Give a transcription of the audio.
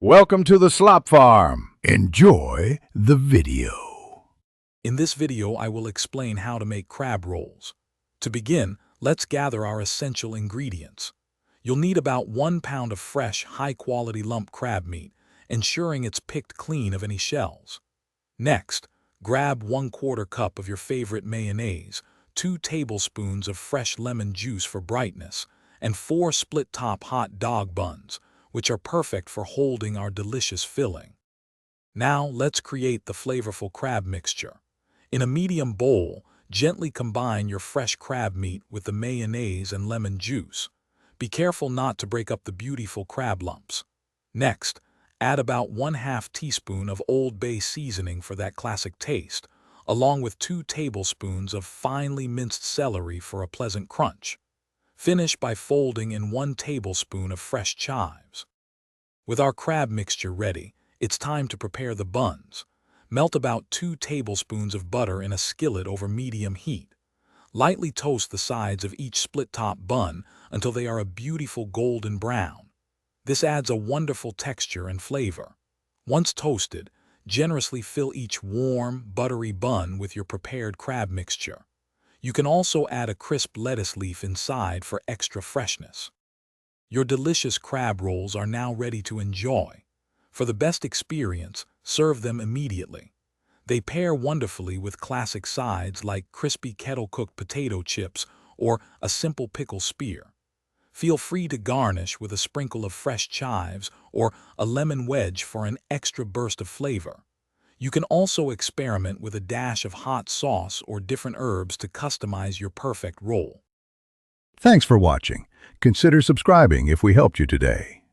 Welcome to the Slop Farm. Enjoy the video. In this video, I will explain how to make crab rolls. To begin, let's gather our essential ingredients. You'll need about 1 pound of fresh, high-quality lump crab meat, ensuring it's picked clean of any shells. Next, grab 1/4 cup of your favorite mayonnaise, 2 tablespoons of fresh lemon juice for brightness, and 4 split-top hot dog buns, which are perfect for holding our delicious filling. Now let's create the flavorful crab mixture. In a medium bowl, gently combine your fresh crab meat with the mayonnaise and lemon juice. Be careful not to break up the beautiful crab lumps. Next, add about 1/2 teaspoon of Old Bay seasoning for that classic taste, along with 2 tablespoons of finely minced celery for a pleasant crunch. Finish by folding in 1 tablespoon of fresh chives. With our crab mixture ready, it's time to prepare the buns. Melt about 2 tablespoons of butter in a skillet over medium heat. Lightly toast the sides of each split-top bun until they are a beautiful golden brown. This adds a wonderful texture and flavor. Once toasted, generously fill each warm, buttery bun with your prepared crab mixture. You can also add a crisp lettuce leaf inside for extra freshness. Your delicious crab rolls are now ready to enjoy. For the best experience, serve them immediately. They pair wonderfully with classic sides like crispy kettle-cooked potato chips or a simple pickle spear. Feel free to garnish with a sprinkle of fresh chives or a lemon wedge for an extra burst of flavor. You can also experiment with a dash of hot sauce or different herbs to customize your perfect roll. Thanks for watching. Consider subscribing if we helped you today.